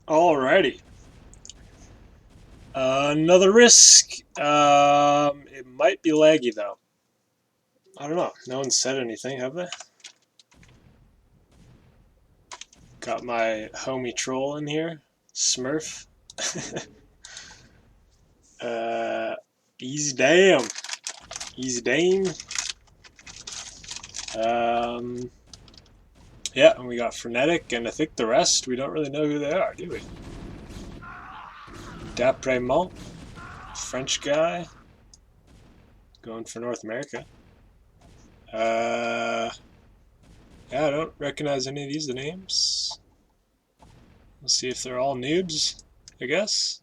Alrighty. Another risk. It might be laggy though. I don't know. No one said anything, have they? Got my homie troll in here. Smurf. uh, easy damn. Easy dame. Yeah, and we got Frenetic, and I think the rest, we don't really know who they are, do we? D'après French guy. Going for North America. Yeah, I don't recognize any of these names. Let's see if they're all noobs, I guess.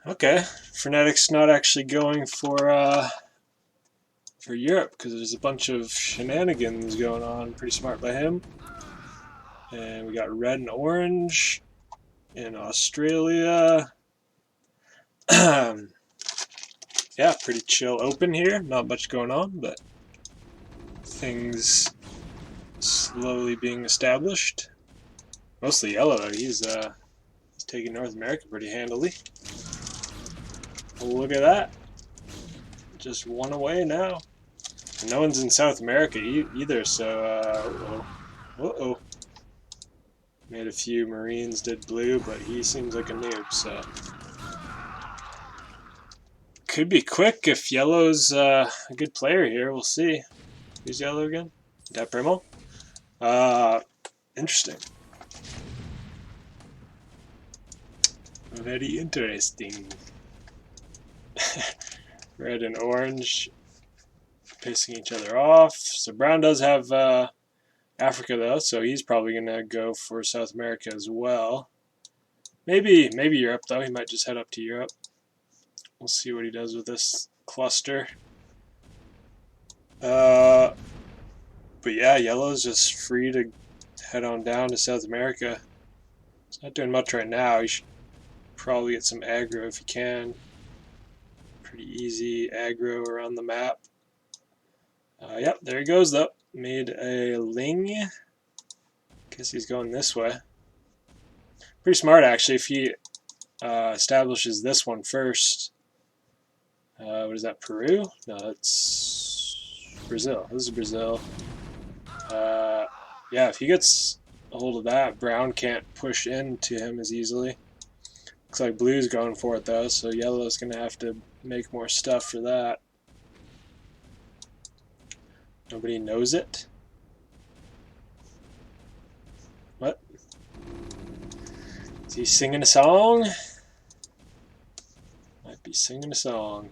Okay, Frenetic's not actually going for Europe because there's a bunch of shenanigans going on. Pretty smart by him. And we got red and orange in Australia. Yeah, pretty chill open here. Not much going on, but things slowly being established. Mostly yellow though. He's taking North America pretty handily. Look at that. Just one away now. And no one's in South America either, so uh-oh. Made a few Marines, did blue, but he seems like a noob, so could be quick if yellow's a good player here. We'll see. Who's yellow again? Da Primo? Interesting. Very interesting. Red and orange pissing each other off. So brown does have Africa though, so he's probably gonna go for South America as well. Maybe Europe though. He might just head up to Europe. We'll see what he does with this cluster. But yeah, yellow's just free to head on down to South America. He's not doing much right now. He should probably get some aggro if he can. Pretty easy aggro around the map. Yep, there he goes though. Made a Ling. Guess he's going this way. Pretty smart actually if he establishes this one first. What is that, Peru? No, that's Brazil. This is Brazil. Yeah, if he gets a hold of that, brown can't push into him as easily. Looks like blue's going for it though, so yellow's going to have to make more stuff for that. Nobody knows it. What? Is he singing a song? Might be singing a song.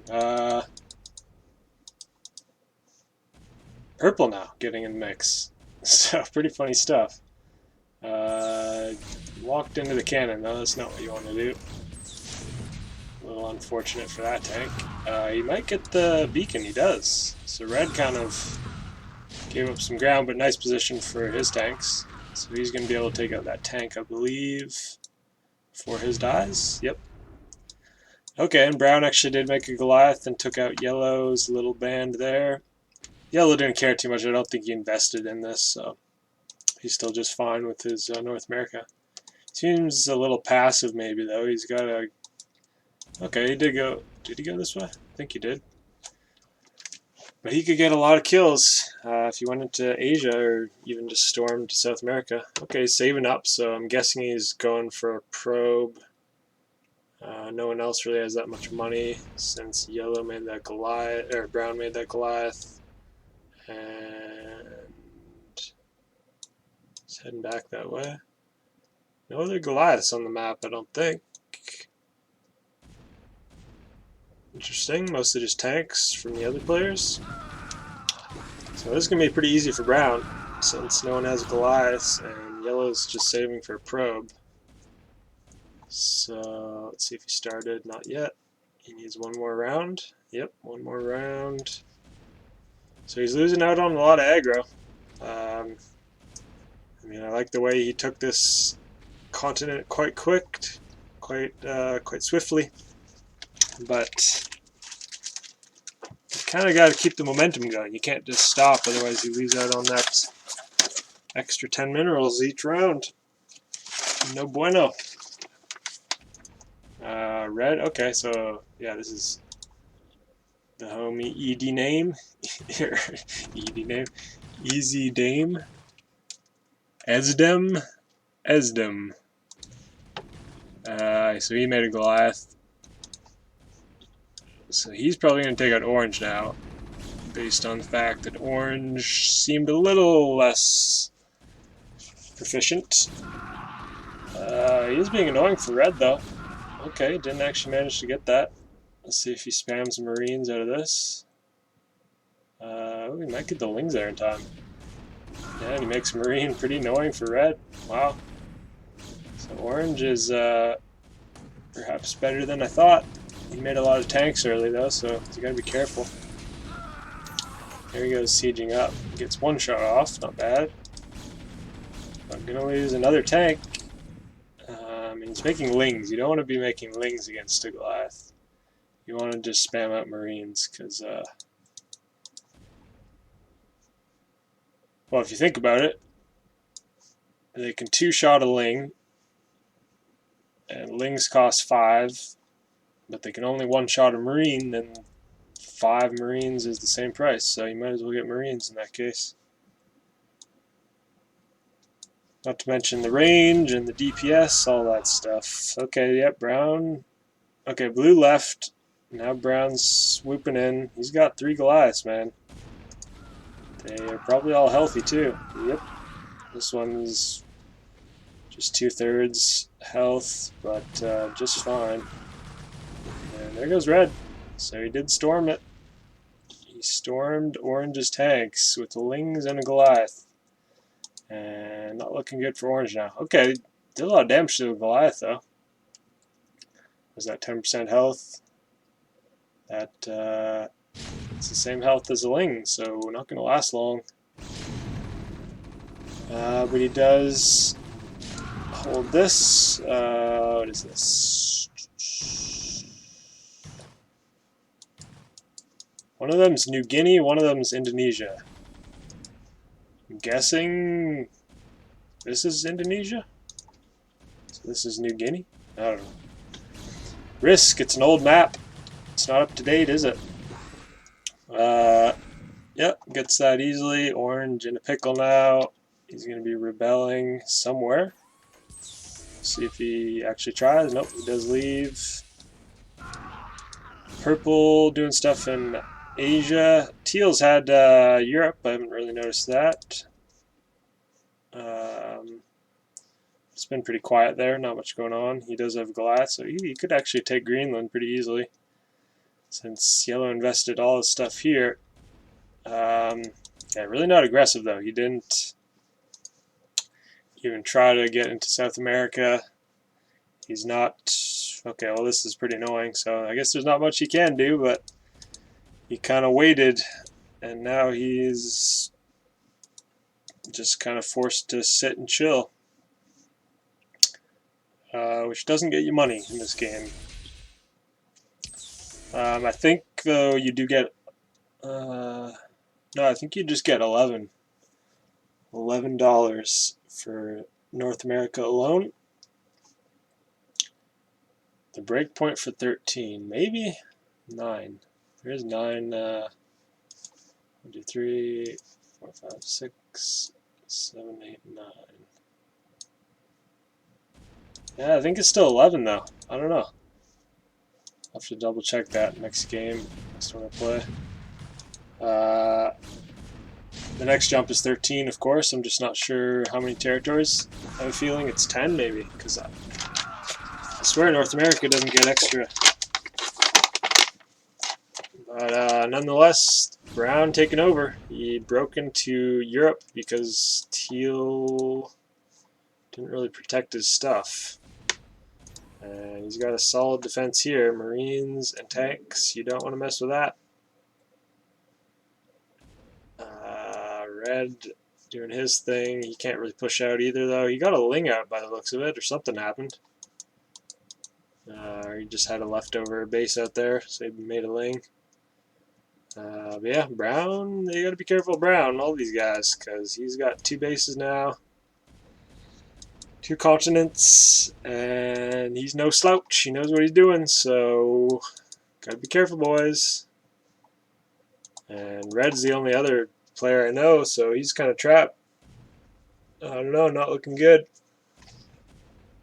Purple now getting in the mix. So pretty funny stuff. Walked into the cannon though, that's not what you want to do. A little unfortunate for that tank. He might get the beacon, he does. So red kind of gave up some ground, but nice position for his tanks. So he's going to be able to take out that tank, I believe, before his dies. Yep. Okay, and brown actually did make a Goliath and took out yellow's little band there. Yellow didn't care too much. I don't think he invested in this, so he's still just fine with his North America. Seems a little passive maybe, though. He's got a... Okay, he did go... Did he go this way? I think he did. But he could get a lot of kills if he went into Asia or even just stormed to South America. Okay, he's saving up, so I'm guessing he's going for a probe. No one else really has that much money since yellow made that Goliath, or brown made that Goliath. And he's heading back that way. No other Goliaths on the map, I don't think. Interesting, mostly just tanks from the other players. So this is going to be pretty easy for brown, since no one has Goliaths, and yellow's just saving for a probe. So let's see if he started. Not yet. He needs one more round. Yep, one more round. So he's losing out on a lot of aggro. I mean, I like the way he took this continent quite swiftly. But you kind of got to keep the momentum going. You can't just stop, otherwise you lose out on that extra 10 minerals each round. No bueno. Red. Okay, so yeah, this is the homie ED name. ED name. Easy Dame. Esdem. Esdem. So he made a Goliath. So he's probably going to take out orange now, based on the fact that orange seemed a little less proficient. He is being annoying for red, though. Okay, didn't actually manage to get that. Let's see if he spams Marines out of this. We might get the Lings there in time. Yeah, and he makes Marine pretty annoying for red. Wow. So orange is perhaps better than I thought. He made a lot of tanks early, though, so you gotta be careful. There he goes, sieging up. Gets one shot off, not bad. I'm gonna lose another tank. And he's making Lings. You don't want to be making Lings against a Goliath. You want to just spam out Marines, because, well, if you think about it, they can two-shot a Ling, and Lings cost 5, but they can only one-shot a Marine, then 5 Marines is the same price, so you might as well get Marines in that case. Not to mention the range and the DPS, all that stuff. Okay, yep, brown. Okay, blue left. Now brown's swooping in. He's got 3 Goliaths, man. They are probably all healthy, too. Yep. This one's just 2/3 health, but just fine. And there goes red. So he did storm it. He stormed orange's tanks with the Lings and a Goliath. And not looking good for orange now. Okay, did a lot of damage to the Goliath, though. Was that 10% health? That, it's the same health as a Ling, so not going to last long. But he does hold this. What is this? One of them's New Guinea, one of them's Indonesia. I'm guessing this is Indonesia? So this is New Guinea? I don't know. Risk, it's an old map. It's not up to date, is it? Yep, gets that easily. Orange in a pickle now. He's going to be rebelling somewhere. See if he actually tries. Nope, he does leave. Purple doing stuff in Asia. Teal's had Europe. I haven't really noticed that. It's been pretty quiet there. Not much going on. He does have Goliath, so he could actually take Greenland pretty easily, since yellow invested all his stuff here. Yeah, really not aggressive, though. He didn't even try to get into South America. He's not... Okay, well, this is pretty annoying, so I guess there's not much he can do, but he kind of waited, and now he's just kind of forced to sit and chill, which doesn't get you money in this game. I think, though, you do get... no, I think you just get $11 for North America alone. The breakpoint for 13, maybe 9. There's 9. 1, 2, 3, 4, 5, 6, 7, 8, 9. Yeah, I think it's still 11 though. I don't know. I'll have to double check that next game, next one I play. The next jump is 13, of course. I'm just not sure how many territories. I have a feeling it's 10, maybe, because I swear North America doesn't get extra. But nonetheless, brown taking over. He broke into Europe because teal didn't really protect his stuff. And he's got a solid defense here. Marines and tanks, you don't want to mess with that. Red doing his thing. He can't really push out either, though. He got a Ling out by the looks of it, or something happened. He just had a leftover base out there, so he made a Ling. But yeah, brown, you gotta be careful of brown, all these guys, because he's got 2 bases now. 2 continents, and he's no slouch. He knows what he's doing, so gotta be careful, boys. And Red's the only other player I know, so he's kind of trapped. I don't know, not looking good.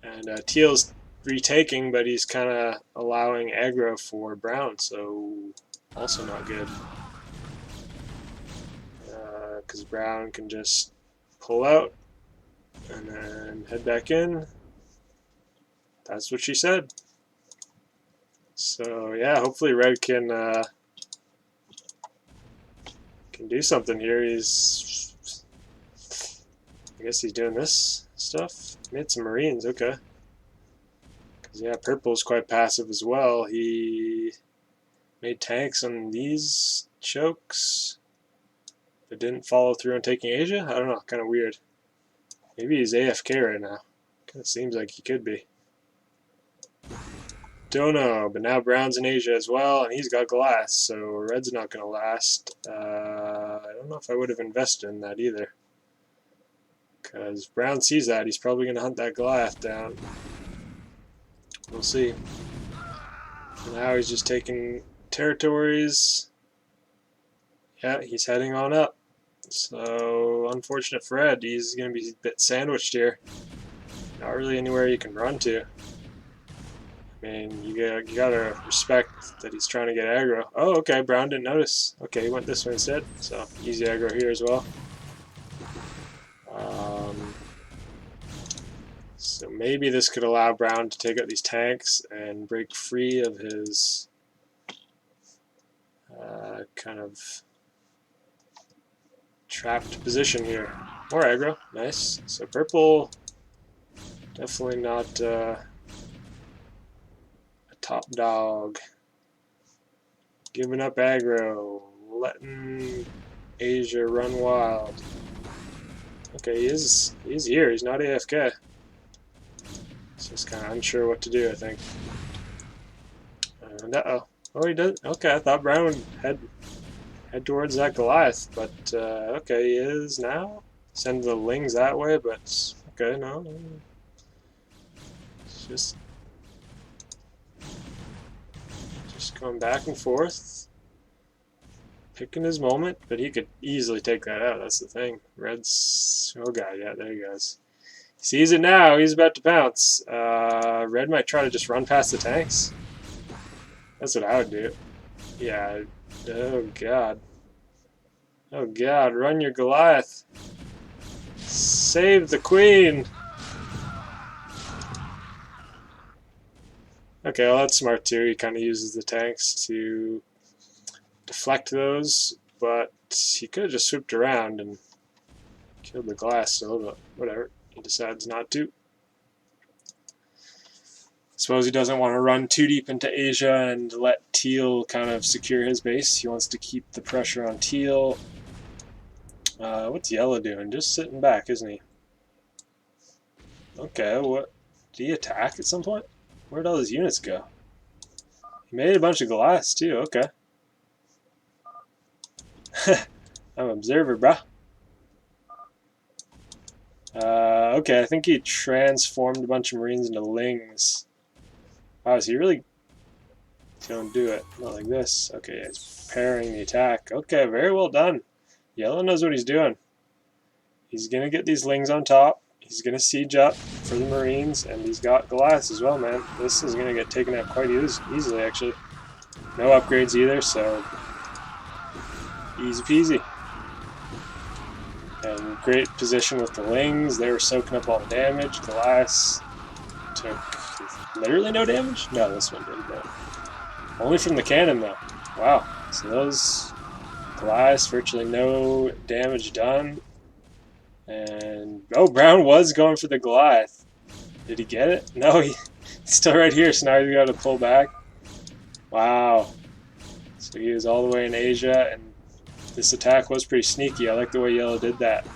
And Teal's retaking, but he's kind of allowing aggro for Brown, so also not good. Because Brown can just pull out and then head back in. That's what she said. So yeah, hopefully Red can do something here. I guess he's doing this stuff. Made some Marines, okay. Because yeah, Purple's quite passive as well. He made tanks on these chokes, but didn't follow through on taking Asia. I don't know, kind of weird. Maybe he's AFK right now. Kind of seems like he could be. Don't know, but now Brown's in Asia as well, and he's got glass, so Red's not going to last. I don't know if I would have invested in that either. Because Brown sees that, he's probably going to hunt that Goliath down. We'll see. Now he's just taking territories. Yeah, he's heading on up. So, unfortunate for Red, he's going to be a bit sandwiched here. Not really anywhere you can run to. I mean, you gotta respect that he's trying to get aggro. Oh, okay, Brown didn't notice. Okay, he went this way instead, so easy aggro here as well. So maybe this could allow Brown to take out these tanks and break free of his kind of trapped position here. More aggro, nice. So Purple, definitely not top dog. Giving up aggro. Letting Asia run wild. Okay, he's here. He's not AFK. He's just kind of unsure what to do, I think. And uh-oh. Oh, he does. Okay, I thought Brown would head towards that Goliath, but okay, he is now. Send the Lings that way, but okay, no. It's just going back and forth, picking his moment, but he could easily take that out. That's the thing. Red's, oh god, yeah, there he goes. He sees it now. He's about to pounce. Red might try to just run past the tanks. That's what I would do. Yeah. Oh god. Oh god, run your Goliath. Save the queen. Okay, well that's smart too. He kind of uses the tanks to deflect those, but he could have just swooped around and killed the glass still, but whatever. He decides not to. Suppose he doesn't want to run too deep into Asia and let Teal kind of secure his base. He wants to keep the pressure on Teal. What's Yellow doing? Just sitting back, isn't he? Okay, what? Did he attack at some point? Where'd all his units go? He made a bunch of glass too, okay. I'm an observer, bruh. Okay, I think he transformed a bunch of Marines into Lings. Wow, is he really... Don't do it. Not like this. Okay, he's parrying the attack. Okay, very well done. Yellow knows what he's doing. He's going to get these Lings on top. He's going to siege up for the Marines, and he's got glass as well, man. This is going to get taken out quite easily, actually. No upgrades either, so easy peasy. And great position with the Lings. They were soaking up all the damage. Glass took literally no damage? No, this one didn't, though. Only from the cannon, though. Wow. So those Glass, virtually no damage done. And, oh, Brown was going for the Goliath. Did he get it? No, he's still right here, so now he's got to pull back. Wow. So he was all the way in Asia, and this attack was pretty sneaky. I like the way Yellow did that.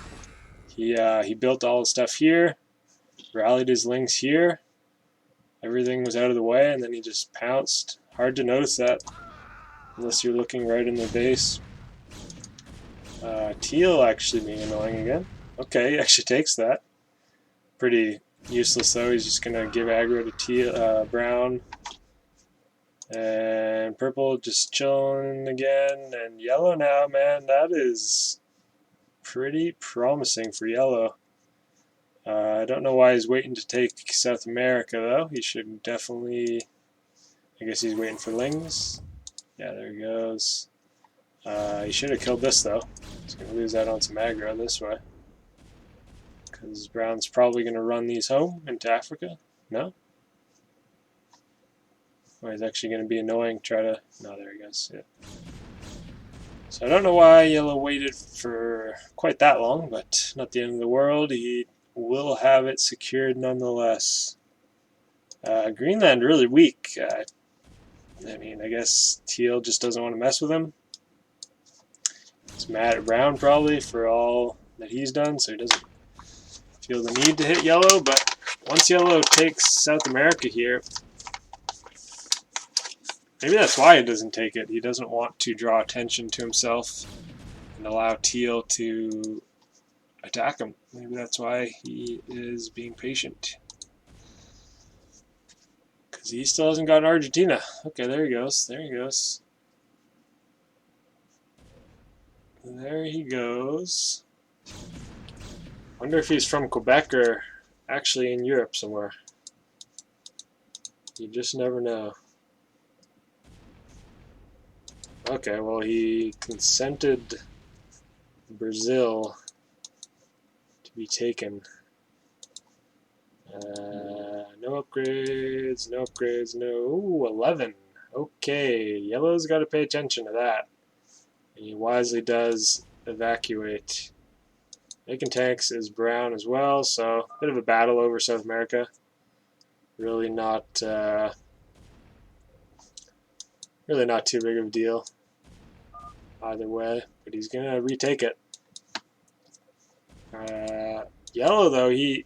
He built all the stuff here, rallied his Lings here. Everything was out of the way, and then he just pounced. Hard to notice that, unless you're looking right in the base. Teal actually being annoying again. Okay, he actually takes that. Pretty Useless though. He's just gonna give aggro to brown. And purple just chilling again. And yellow now, man, that is pretty promising for yellow. I don't know why he's waiting to take South America, though. He should definitely... I guess he's waiting for Lings. Yeah, there he goes. He should have killed this, though. He's going to lose out on some aggro this way. Because Brown's probably going to run these home into Africa. No? Oh, he's actually going to be annoying. Try to... No, there he goes. Yeah. So I don't know why yellow waited for quite that long, but not the end of the world. He will have it secured nonetheless. Greenland really weak. I mean, I guess teal just doesn't want to mess with him. He's mad at brown probably for all that he's done, so he doesn't feel the need to hit yellow. But once yellow takes South America here, maybe that's why he doesn't take it. He doesn't want to draw attention to himself and allow teal to attack him. Maybe that's why he is being patient. Because he still hasn't gotten Argentina. Okay, there he goes. There he goes. There he goes. Wonder if he's from Quebec or actually in Europe somewhere. You just never know. Okay, well, he consented Brazil to be taken. No upgrades, no upgrades, no. Ooh, 11. Okay, yellow's got to pay attention to that. And he wisely does evacuate. Making tanks is brown as well, so a bit of a battle over South America. Really not too big of a deal either way, but he's gonna retake it. Yellow though, he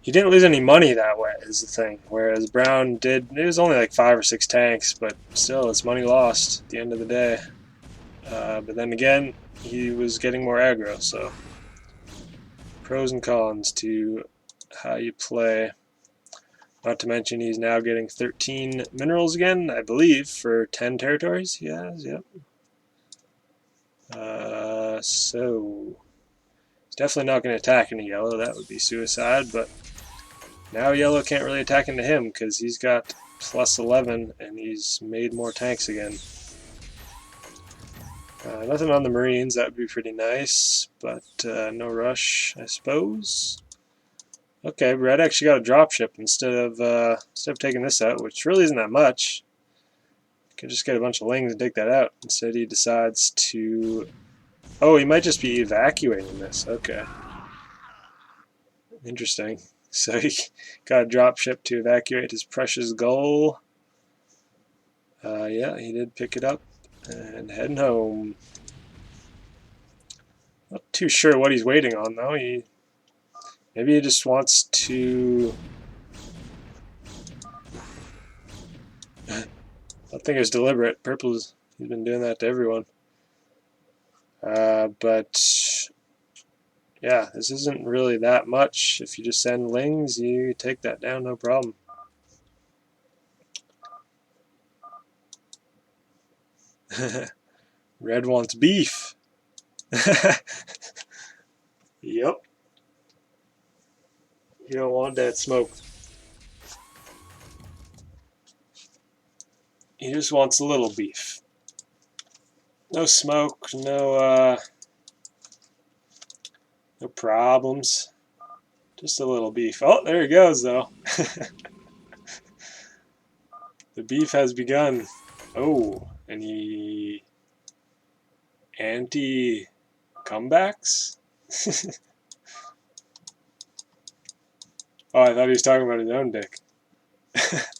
didn't lose any money that way is the thing, whereas brown did. It was only like 5 or 6 tanks, but still it's money lost at the end of the day. But then again, he was getting more aggro, so pros and cons to how you play. Not to mention he's now getting 13 minerals again, I believe, for 10 territories he has, yep. So he's definitely not going to attack into yellow. That would be suicide, but now yellow can't really attack into him because he's got plus 11 and he's made more tanks again. Nothing on the Marines, that would be pretty nice, but no rush, I suppose. Okay, red actually got a dropship instead of taking this out, which really isn't that much. Could just get a bunch of lings and take that out. Instead, he decides to. Oh, he might just be evacuating this. Okay, interesting. So he got a dropship to evacuate his precious goal. Yeah, he did pick it up and heading home. Not too sure what he's waiting on though. Maybe he just wants to. I think it's deliberate. Purple's he's been doing that to everyone. But yeah, this isn't really that much. If you just send lings, you take that down, no problem. Red wants beef. Yep. You don't want that smoke. He just wants a little beef. No smoke, no problems. Just a little beef. Oh, there he goes, though. The beef has begun. Oh, and he anti-comebacks? Oh, I thought he was talking about his own dick.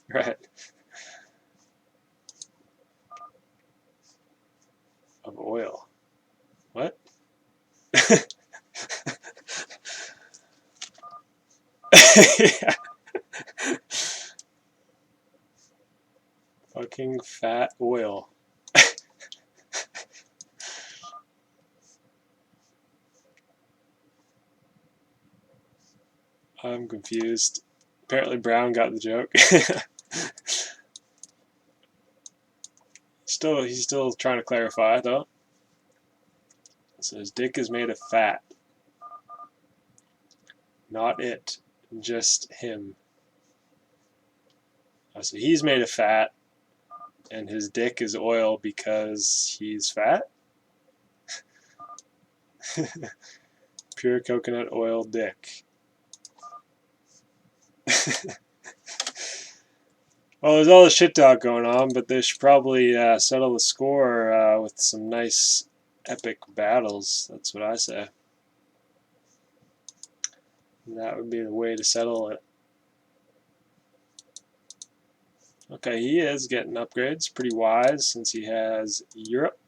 Right. Of oil. What? Yeah. Fucking fat oil. I'm confused. Apparently Brown got the joke. He's still trying to clarify, though. So his dick is made of fat. Not it. Just him. Oh, so he's made of fat, and his dick is oil because he's fat? Pure coconut oil dick. Well, there's all this shit talk going on, but they should probably settle the score with some nice epic battles. That's what I say. That would be the way to settle it. Okay, he is getting upgrades. Pretty wise since he has Europe,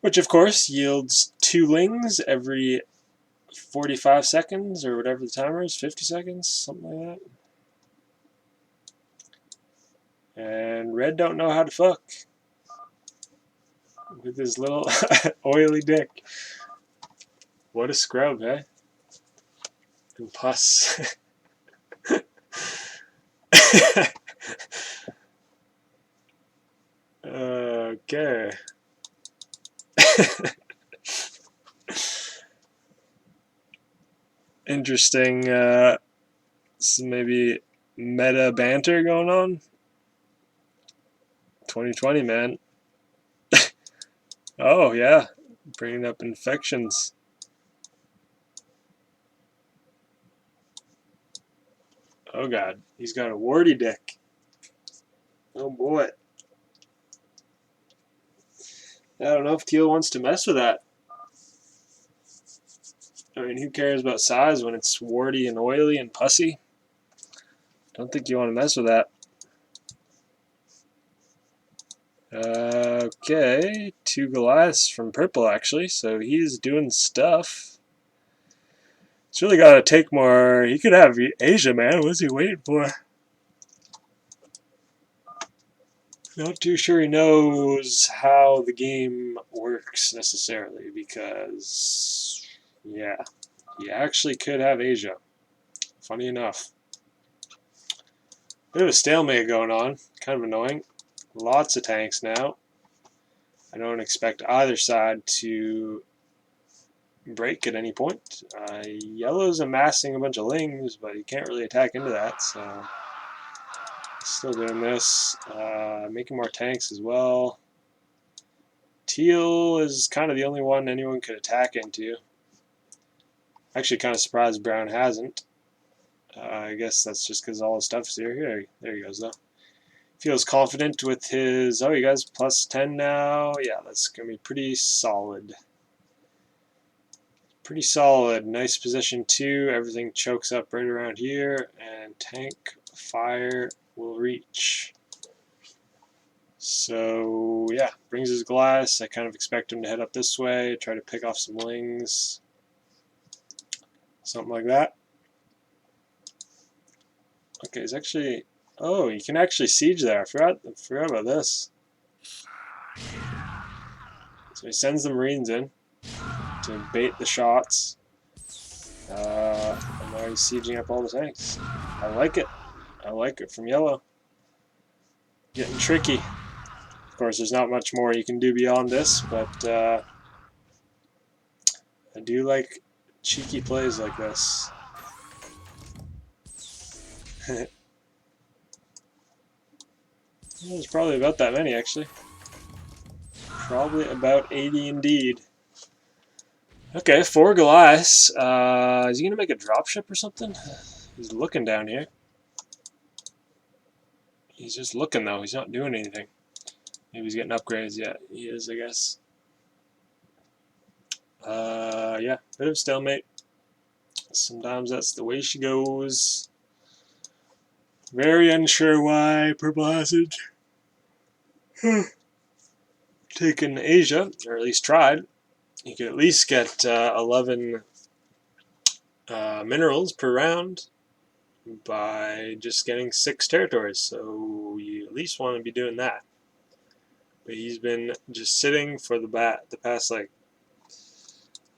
which of course yields 2 lings every 45 seconds or whatever the timer is, 50 seconds, something like that. And Red don't know how to fuck with his little oily dick. What a scrub, eh? And pus. Okay. Interesting, some maybe meta banter going on. 2020, man. Oh, yeah. Bringing up infections. Oh, God. He's got a warty dick. Oh, boy. I don't know if Teal wants to mess with that. I mean, who cares about size when it's warty and oily and pussy? Don't think you want to mess with that. Okay, 2 Goliaths from purple, actually, so he's doing stuff. He's really got to take more. He could have Asia, man. What's he waiting for? Not too sure he knows how the game works necessarily because, yeah, he actually could have Asia. Funny enough. Bit of a stalemate going on. Kind of annoying. Lots of tanks now. I don't expect either side to break at any point. Yellow's amassing a bunch of lings, but he can't really attack into that, so still doing this. Making more tanks as well. Teal is kind of the only one anyone could attack into. Actually, kind of surprised Brown hasn't. I guess that's just because all his stuff is here. There he goes, though. Feels confident with his... Oh, you guys plus 10 now? Yeah, that's going to be pretty solid. Pretty solid. Nice position, too. Everything chokes up right around here. And tank fire will reach. So, yeah, brings his glass. I kind of expect him to head up this way, try to pick off some lings. Something like that. Okay, he's actually... Oh, you can actually siege there. I forgot about this. So he sends the Marines in to bait the shots. And now he's sieging up all the tanks. I like it. I like it from Yellow. Getting tricky. Of course, there's not much more you can do beyond this, but I do like cheeky plays like this. There's probably about that many, actually. Probably about 80 indeed. Okay, 4 Goliaths. Is he going to make a dropship or something? He's looking down here. He's just looking, though. He's not doing anything. Maybe he's getting upgrades. Yeah, he is, I guess. Yeah, bit of stalemate. Sometimes that's the way she goes. Very unsure why Purple hasn't taken Asia, or at least tried. You could at least get 11 minerals per round by just getting 6 territories, so you at least want to be doing that. But he's been just sitting for the past, like,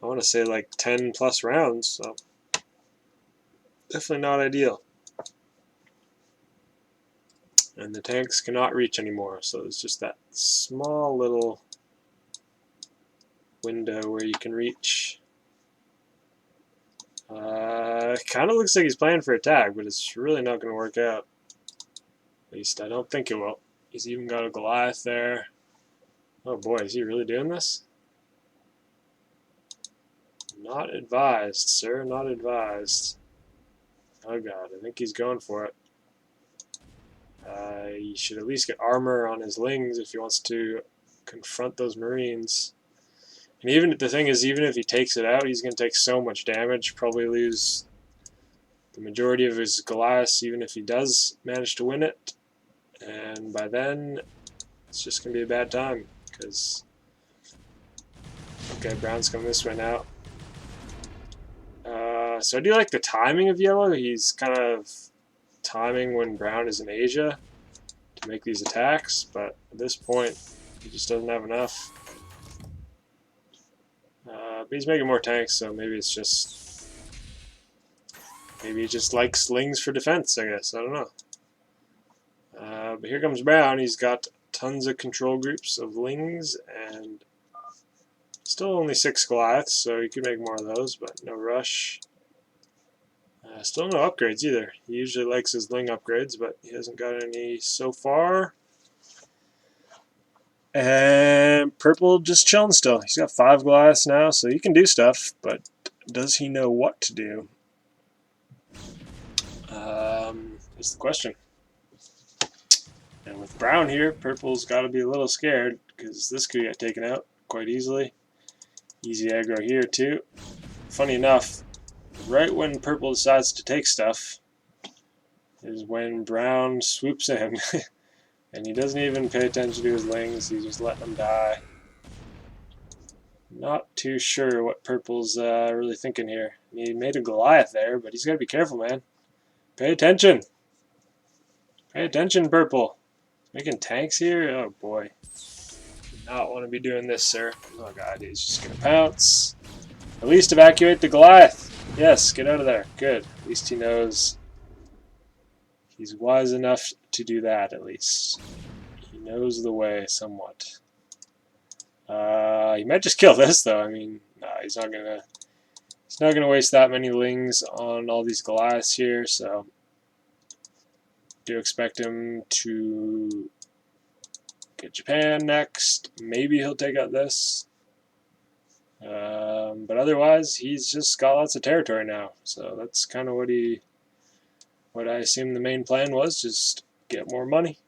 I want to say like 10 plus rounds, so Definitely not ideal. And the tanks cannot reach anymore, so it's just that small little window where you can reach. It kind of looks like he's playing for attack, but it's really not going to work out. At least I don't think it will. He's even got a Goliath there. Oh boy, is he really doing this? Not advised, sir, not advised. Oh god, I think he's going for it. He should at least get armor on his lings if he wants to confront those Marines. And even the thing is, even if he takes it out, he's going to take so much damage, probably lose the majority of his Goliaths, even if he does manage to win it. And by then, it's just going to be a bad time, because... Okay, brown's coming this way now. So I do like the timing of yellow. He's kind of timing when brown is in Asia to make these attacks, but at this point, he just doesn't have enough. But he's making more tanks, so maybe it's just... Maybe he just likes slings for defense, I guess. I don't know. But here comes brown. He's got tons of control groups of lings, and still only 6 Goliaths, so he could make more of those, but no rush. Still no upgrades either. He usually likes his ling upgrades, but he hasn't got any so far. And purple just chilling still. He's got 5 Goliaths now, so he can do stuff, but does he know what to do? Is the question. And with brown here, purple's got to be a little scared, because this could get taken out quite easily. Easy aggro here too. Funny enough, right when purple decides to take stuff is when brown swoops in. And he doesn't even pay attention to his lings, he's just letting them die. Not too sure what purple's really thinking here. He made a Goliath there, but he's got to be careful, man. Pay attention. Pay attention, purple. Making tanks here? Oh boy. Do not want to be doing this, sir. Oh god, he's just going to pounce. At least evacuate the Goliath. Yes, get out of there. Good. At least he knows. He's wise enough to do that, at least. He knows the way somewhat. He might just kill this, though. I mean, no, he's not gonna waste that many lings on all these Goliaths here, so do expect him to get Japan next. Maybe he'll take out this. But otherwise, he's just got lots of territory now. So that's kind of what I assume the main plan was, just get more money,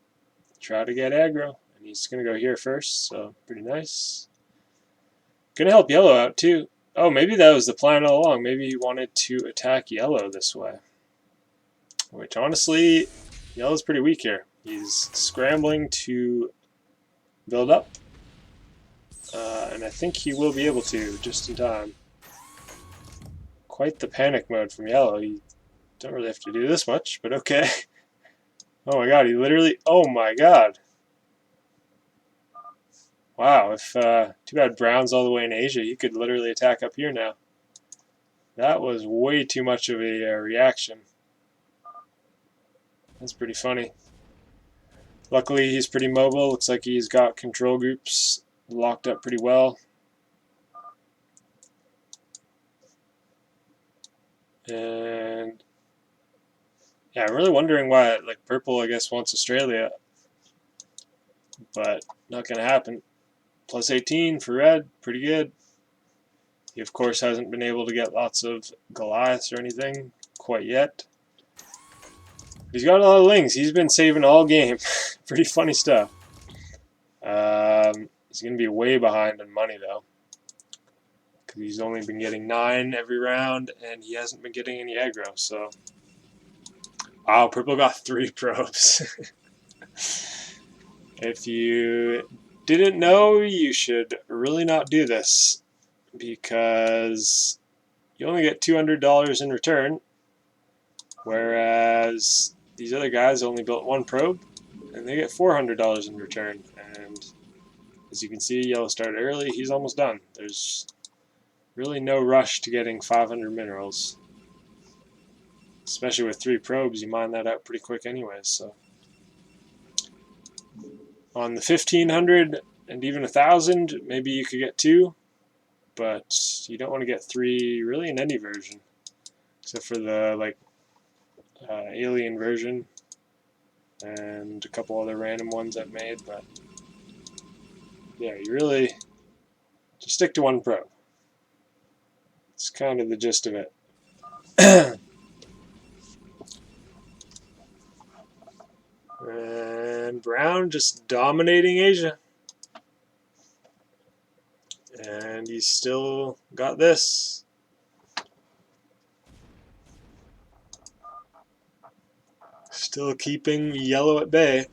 try to get aggro. And he's going to go here first, so pretty nice. Going to help yellow out too. Oh, maybe that was the plan all along. Maybe he wanted to attack yellow this way. Which, honestly, yellow's pretty weak here. He's scrambling to build up. And I think he will be able to, just in time. Quite the panic mode from yellow. You don't really have to do this much, but okay. Oh my god, he literally... Oh my god. Wow, if too bad brown's all the way in Asia, he could literally attack up here now. That was way too much of a reaction. That's pretty funny. Luckily, he's pretty mobile. Looks like he's got control groups locked up pretty well. And yeah, I'm really wondering why, like, purple, I guess, wants Australia, but not going to happen. Plus 18 for red, pretty good. He, of course, hasn't been able to get lots of Goliaths or anything quite yet. He's got a lot of lings. He's been saving all game. Pretty funny stuff. He's going to be way behind on money, though, because he's only been getting 9 every round, and he hasn't been getting any aggro, so... Wow, purple got 3 probes. If you didn't know, you should really not do this, because you only get $200 in return, whereas these other guys only built 1 probe, and they get $400 in return. And as you can see, yellow started early. He's almost done. There's really no rush to getting 500 minerals. Especially with 3 probes, you mine that out pretty quick anyways. So on the 1500 and even 1000, maybe you could get 2, but you don't want to get 3 really in any version, except for the like alien version and a couple other random ones I've made. But yeah, you really just stick to 1 probe. It's kind of the gist of it. And Brown just dominating Asia. And he's still got this. Still keeping yellow at bay.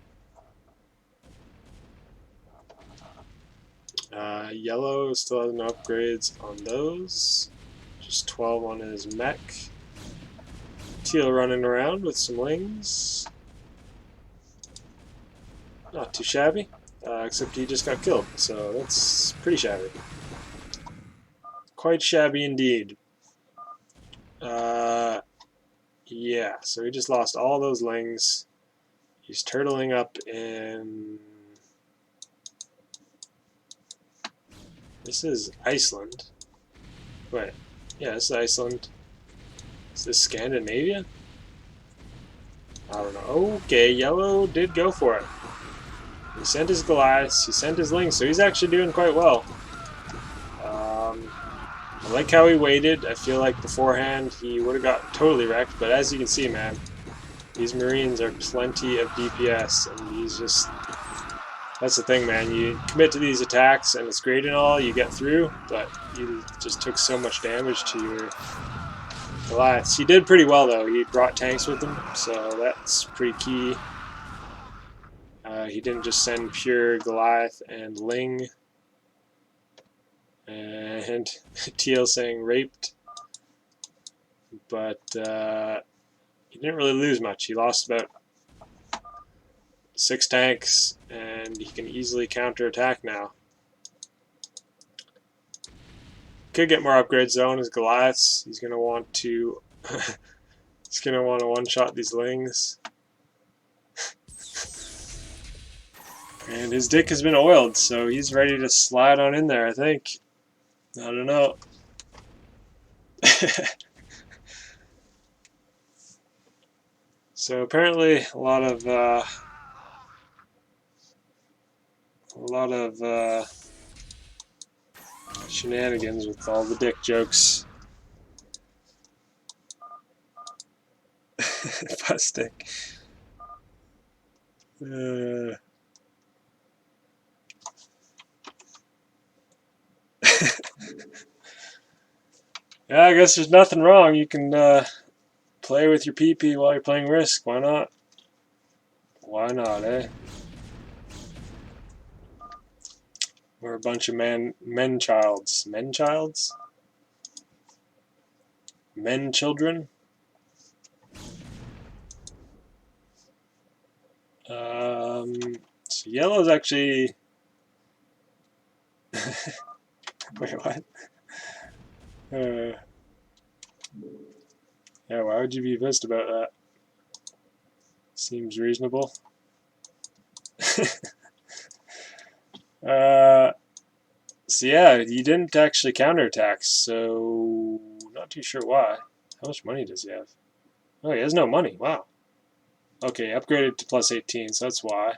Yellow still has no upgrades on those. Just 12 on his mech. Teal running around with some lings. Not too shabby. Except he just got killed, so that's pretty shabby. Quite shabby indeed. Yeah, so he just lost all those lings. He's turtling up in... This is Iceland. Wait, yeah, this is Iceland. Is this Scandinavia? I don't know. Okay, yellow did go for it. He sent his Goliaths, he sent his lings, so he's actually doing quite well. I like how he waited. I feel like beforehand he would have got totally wrecked, but as you can see, man, these Marines are plenty of DPS, and he's just... That's the thing, man. You commit to these attacks, and it's great and all, you get through, but you just took so much damage to your Goliaths. He did pretty well, though. He brought tanks with him, so that's pretty key. He didn't just send pure Goliath and Ling. And TL saying raped. But he didn't really lose much. He lost about 6 tanks, and he can easily counterattack now. Could get more upgrades though on his Goliaths. He's gonna want to he's gonna want to one-shot these lings. And his dick has been oiled, so he's ready to slide on in there, I think. I don't know. So apparently a lot of shenanigans with all the dick jokes. Plastic. Yeah, I guess there's nothing wrong. You can play with your PP while you're playing Risk. Why not? Why not, eh? We're a bunch of men-childs. Men-childs? Men-children? So yellow's actually... Wait, what? Yeah, why would you be pissed about that? Seems reasonable. So yeah, he didn't actually counterattack, so not too sure why. How much money does he have? Oh, he has no money. Wow. Okay, upgraded to plus 18, so that's why.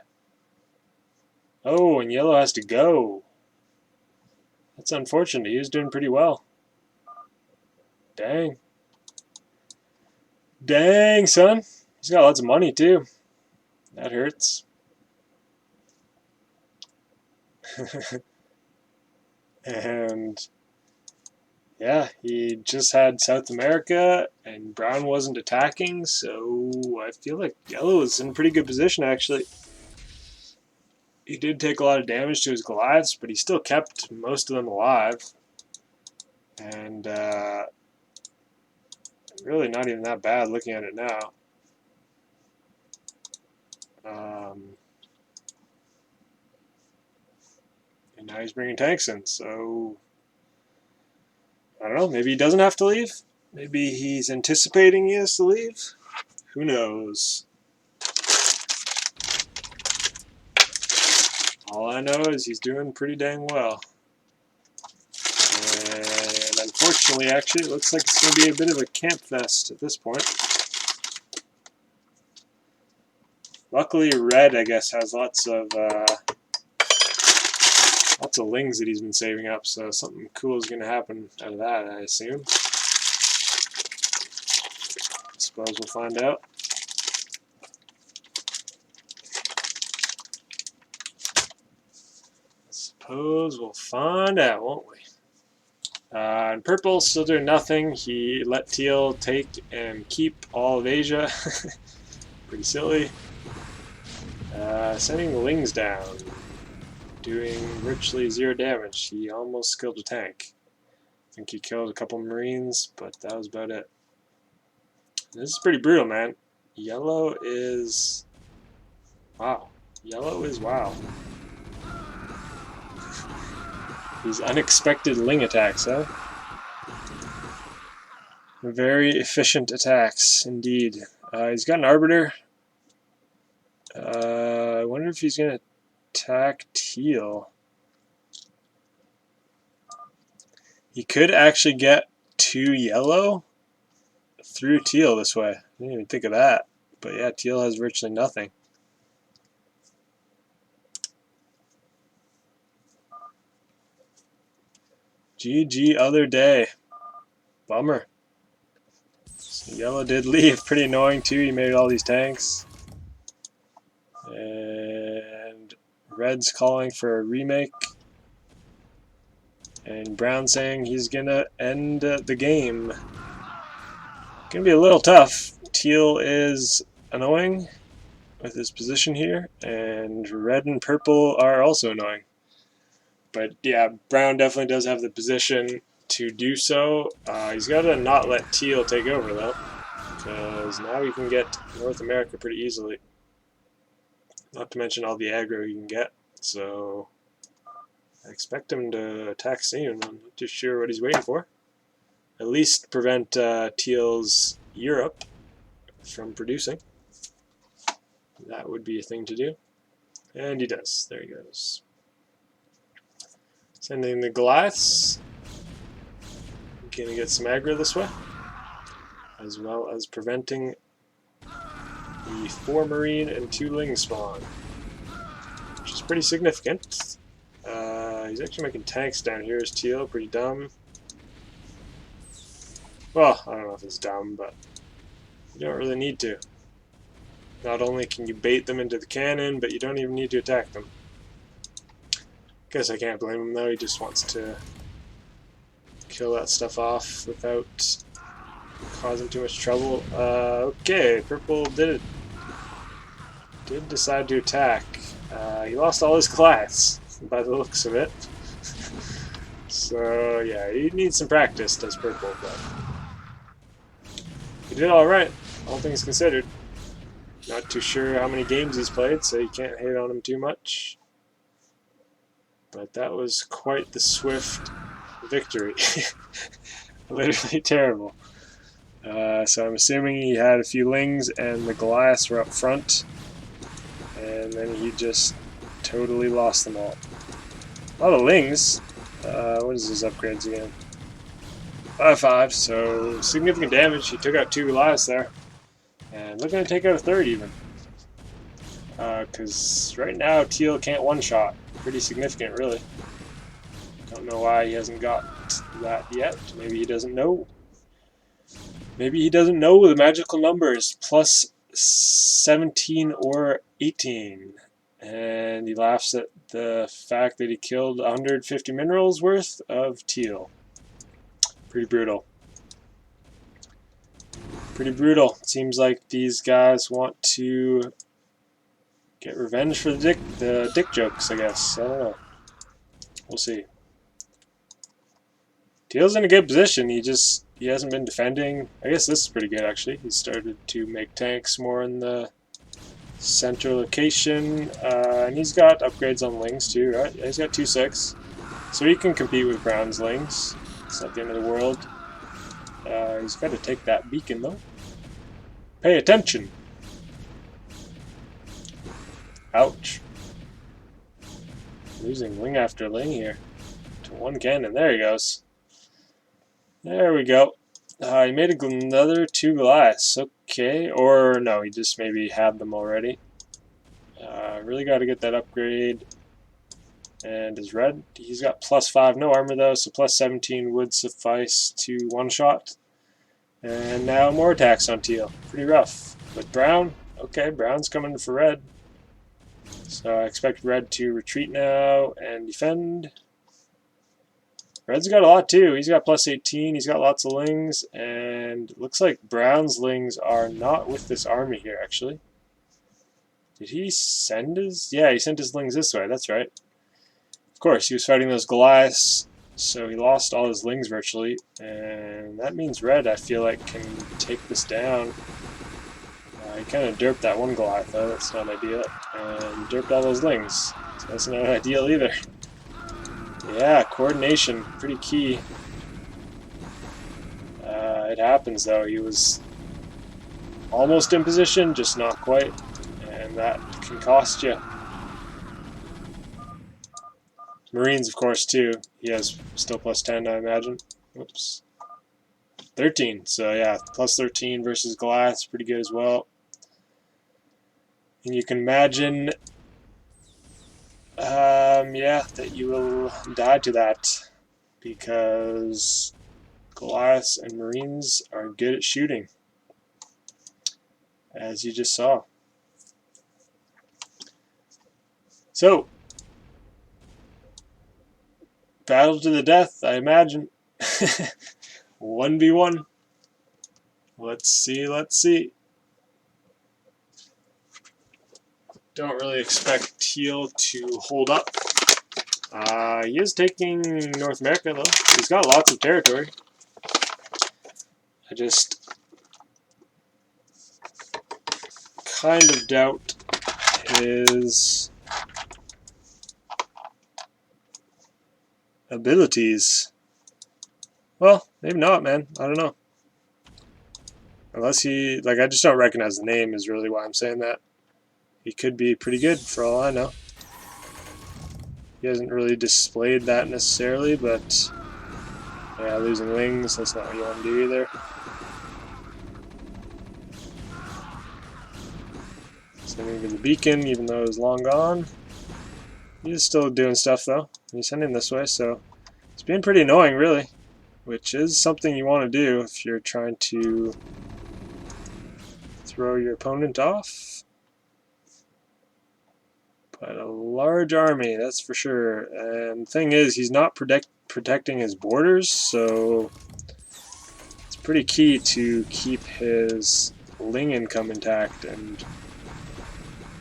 Oh, and yellow has to go. That's unfortunate. He was doing pretty well. Dang. Dang, son. He's got lots of money, too. That hurts. And yeah, he just had South America, and Brown wasn't attacking, so I feel like yellow is in a pretty good position, actually. He did take a lot of damage to his Goliaths, but he still kept most of them alive. And really not even that bad looking at it now. And now he's bringing tanks in, so I don't know, maybe he doesn't have to leave? Maybe he's anticipating he has to leave? Who knows? All I know is he's doing pretty dang well. And unfortunately, actually, it looks like it's going to be a bit of a camp fest at this point. Luckily, Red, I guess, has lots of lings that he's been saving up, so something cool is going to happen out of that, I assume. I suppose we'll find out. Suppose we'll find out, won't we? And Purple still doing nothing. He let Teal take and keep all of Asia. Pretty silly. Sending the Lings down. Doing virtually 0 damage. He almost killed a tank. I think he killed a couple Marines, but that was about it. This is pretty brutal, man. Yellow is... wow. Yellow is wow. These unexpected Ling attacks, huh? Very efficient attacks, indeed. He's got an Arbiter. I wonder if he's going to attack Teal. He could actually get 2 yellow through Teal this way. I didn't even think of that. But yeah, Teal has virtually nothing. GG other day. Bummer. So Yellow did leave. Pretty annoying too. He made all these tanks. And Red's calling for a remake. And Brown saying he's gonna end the game. Gonna be a little tough. Teal is annoying with his position here, and Red and Purple are also annoying. But yeah, Brown definitely does have the position to do so. He's got to not let Teal take over, though, because now he can get North America pretty easily. Not to mention all the aggro he can get. So I expect him to attack soon. I'm not too sure what he's waiting for. At least prevent Teal's Europe from producing. That would be a thing to do. And he does. There he goes. Sending the Goliaths. Gonna get some aggro this way, as well as preventing the 4 Marine and 2 Ling spawn, which is pretty significant. He's actually making tanks down here as Teal, pretty dumb. Well, I don't know if it's dumb, but you don't really need to. Not only can you bait them into the cannon, but you don't even need to attack them. Guess I can't blame him though, he just wants to kill that stuff off without causing too much trouble. Okay, Purple did decide to attack. He lost all his class, by the looks of it. So yeah, he needs some practice, does Purple, but he did alright, all things considered. Not too sure how many games he's played, so you can't hate on him too much. But that was quite the swift victory. Literally terrible. So I'm assuming he had a few Lings and the Goliaths were up front. And then he just totally lost them all. A lot of Lings. What is his upgrades again? 5/5, so significant damage. He took out 2 Goliaths there. And looking to take out a 3rd even. Because right now Teal can't one-shot. Pretty significant, really. Don't know why he hasn't got that yet. Maybe he doesn't know. Maybe he doesn't know the magical numbers. Plus 17 or 18. And he laughs at the fact that he killed 150 minerals worth of Teal. Pretty brutal. Pretty brutal. Seems like these guys want to get revenge for the dick jokes, I guess. I don't know. We'll see. Teal's in a good position. He hasn't been defending. I guess this is pretty good, actually. He started to make tanks more in the center location. And he's got upgrades on Lings, too, right? Yeah, he's got 2/6. So he can compete with Brown's Lings. It's not the end of the world. He's got to take that beacon though. Pay attention. Ouch. Losing ling after ling here to one cannon. There he goes. There we go. He made another 2 glass. Okay, or no, he just maybe had them already. Really got to get that upgrade. And his red, he's got +5, no armor though, so +17 would suffice to one-shot. And now more attacks on teal. Pretty rough. With brown, okay, brown's coming for red. So I expect red to retreat now and defend. Red's got a lot too. He's got +18, he's got lots of lings, and looks like brown's lings are not with this army here actually. Did he send his? Yeah, he sent his lings this way, that's right. Of course, he was fighting those Goliaths, so he lost all his lings virtually, and that means red, I feel like, can take this down. He kind of derped that one Goliath though, that's not ideal, and derped all those lings, so that's not ideal either. Yeah, coordination, pretty key. It happens though, he was almost in position, just not quite, and that can cost you. Marines, of course, too. He has still +10, I imagine. Oops. 13, so yeah, +13 versus Goliath, pretty good as well. And you can imagine, yeah, that you will die to that, because Goliaths and Marines are good at shooting, as you just saw. So, battle to the death, I imagine. 1v1. Let's see, let's see. Don't really expect teal to hold up. He is taking North America though. He's got lots of territory. I just kind of doubt his abilities. Well, maybe not, man. I don't know. Unless he, like, I just don't recognize the name is really why I'm saying that. He could be pretty good for all I know. He hasn't really displayed that necessarily, but yeah, losing wings, that's not what you want to do either. Sending to the beacon, even though it was long gone. He's still doing stuff though. He's sending this way, so it's being pretty annoying, really. Which is something you want to do if you're trying to throw your opponent off. But a large army, that's for sure. And the thing is, he's not protecting his borders, so it's pretty key to keep his ling income intact. And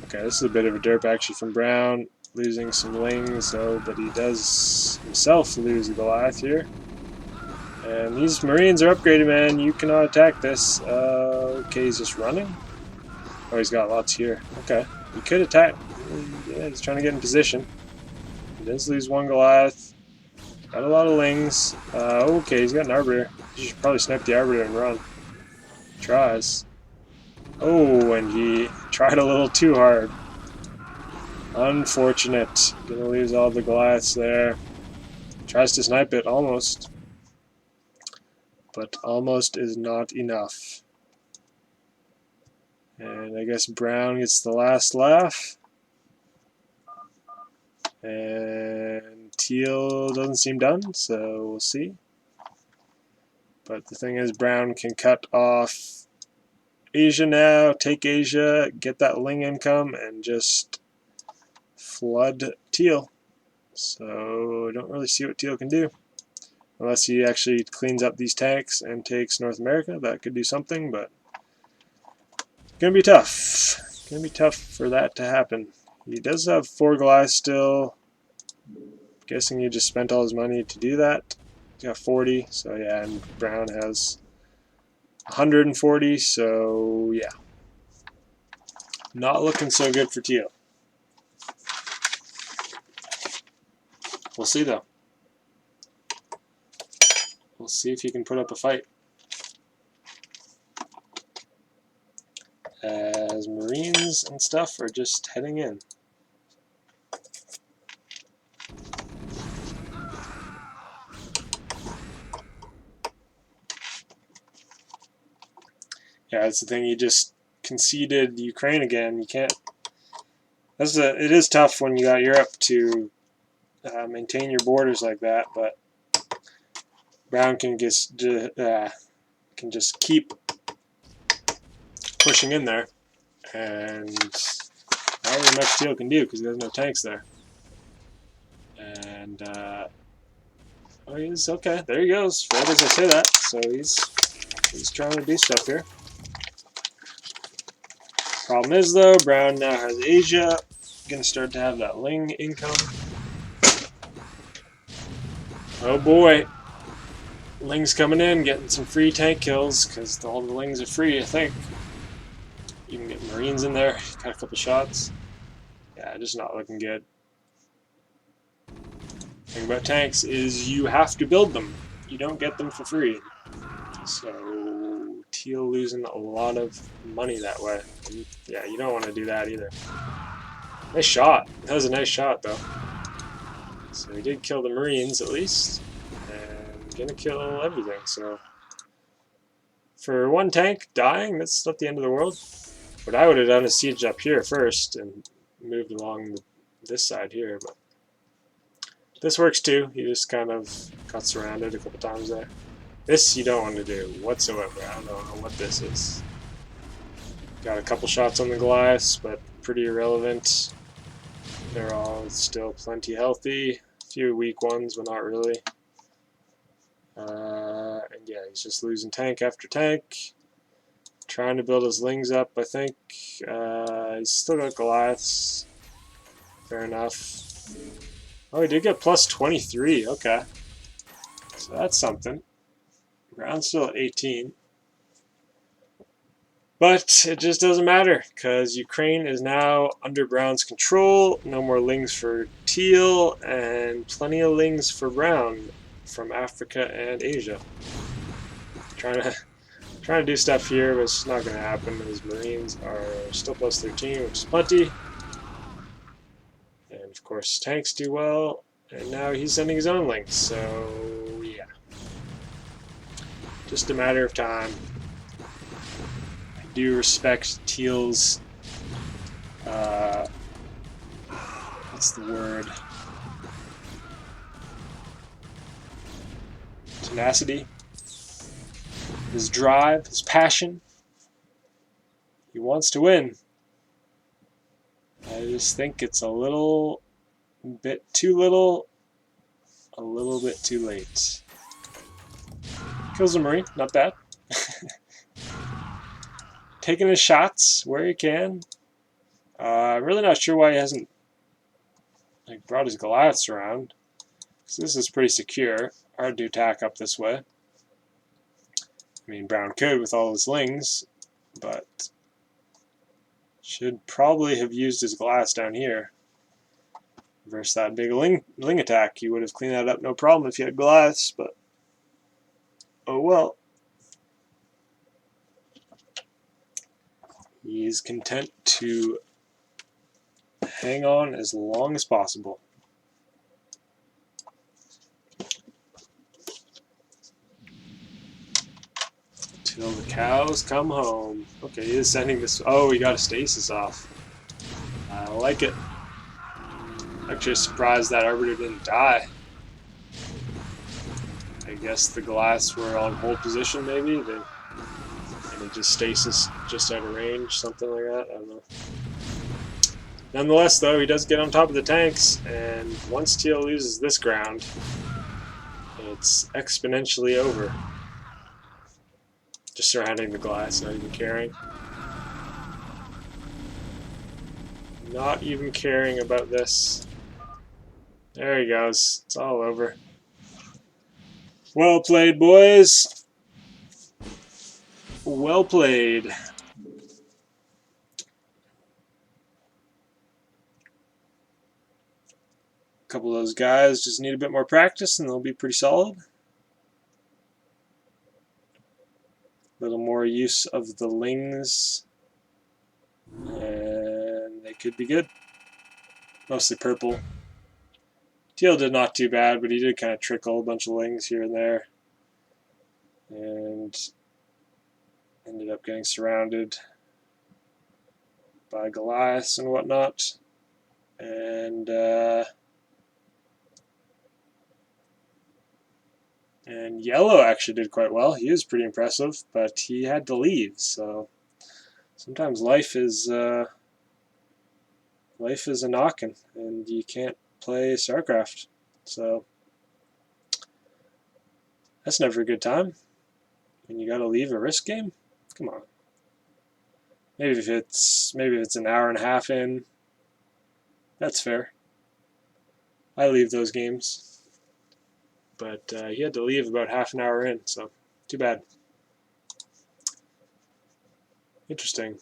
okay, this is a bit of a derp actually from Brown, losing some lings, though, but he does himself lose a Goliath here. And these Marines are upgraded, man. You cannot attack this. Okay, he's just running. Oh, he's got lots here. Okay, he could attack. Yeah, he's trying to get in position. He does lose one Goliath. Got a lot of lings. Okay, he's got an Arbiter. You should probably snipe the Arbiter and run. Tries. Oh, and he tried a little too hard. Unfortunate. Gonna lose all the Goliaths there. Tries to snipe it, almost. But almost is not enough. And I guess Brown gets the last laugh. And teal doesn't seem done, so we'll see. But the thing is, Brown can cut off Asia now, take Asia, get that ling income, and just flood teal. So I don't really see what teal can do. Unless he actually cleans up these tanks and takes North America, that could do something, but it's going to be tough. It's going to be tough for that to happen. He does have 4 Goliaths still. I'm guessing he just spent all his money to do that. He's got 40, so yeah, and Brown has 140, so yeah. Not looking so good for teal. We'll see though. We'll see if he can put up a fight. as Marines and stuff are just heading in. Yeah, that's the thing. You just conceded Ukraine again. You can't. It is tough when you got Europe to maintain your borders like that, but Brown can just keep pushing in there, and not really much Teal can do because he has no tanks there. And oh, he's okay. There he goes. Right as I say that, so he's trying to do stuff here. Problem is though, Brown now has Asia. Gonna start to have that Ling income. Oh boy, Ling's coming in, getting some free tank kills because all the Lings are free, I think. You can get Marines in there. Got a couple shots. Yeah, just not looking good. The thing about tanks is you have to build them. You don't get them for free. So Teal losing a lot of money that way. And yeah, you don't want to do that either. Nice shot. That was a nice shot though. So he did kill the Marines at least. And gonna kill everything, so for one tank dying, that's not the end of the world. What I would have done is siege up here first and moved along this side here, but this works too. He just kind of got surrounded a couple times there. This you don't want to do whatsoever. I don't know what this is. Got a couple shots on the Goliaths, but pretty irrelevant. They're all still plenty healthy. A few weak ones, but not really. And yeah, he's just losing tank after tank. Trying to build his Lings up, I think. He's still got Goliaths. Fair enough. Oh, he did get plus 23. Okay. So that's something. Brown's still at 18. But it just doesn't matter, because Ukraine is now under Brown's control. No more Lings for Teal, and plenty of Lings for Brown from Africa and Asia. Trying to do stuff here, but it's not going to happen. His Marines are still plus 13, which is plenty. And of course, tanks do well. And now he's sending his own Lings, so yeah. Just a matter of time. I do respect Teal's, what's the word? Tenacity. His drive, his passion. He wants to win. I just think it's a little bit too little, a little bit too late. Kills a Marine, not bad. Taking his shots where he can. I'm really not sure why he hasn't brought his Goliaths around. Because this is pretty secure. Hard to attack up this way. I mean, Brown could with all his Lings, but should probably have used his Goliaths down here. Versus that big Ling attack. He would have cleaned that up no problem if he had Goliaths, but oh well. He's content to hang on as long as possible. Till the cows come home. Okay, he is sending this. Oh, he got a stasis off. I like it. Actually surprised that Arbiter didn't die. I guess the Goliaths were on hold position, maybe. And it just stasis just out of range, something like that. I don't know. Nonetheless, though, he does get on top of the tanks, and once Teal loses this ground, it's exponentially over. Just surrounding the Goliaths, not even caring. Not even caring about this. There he goes. It's all over. Well played, boys. Well played. A couple of those guys just need a bit more practice and they'll be pretty solid. A little more use of the Lings could be good. Mostly purple. Teal did not too bad, but he did kind of trickle a bunch of lings here and there. And ended up getting surrounded by Goliaths and whatnot. And yellow actually did quite well. He was pretty impressive, but he had to leave. So sometimes life is a knockin', and you can't play StarCraft. So that's never a good time. And you got to leave a risk game. Come on. Maybe if it's an hour and a half in, that's fair. I leave those games, but he had to leave about half an hour in, so too bad. Interesting.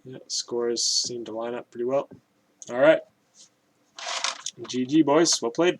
Yeah, scores seem to line up pretty well. All right. GG, boys. Well played.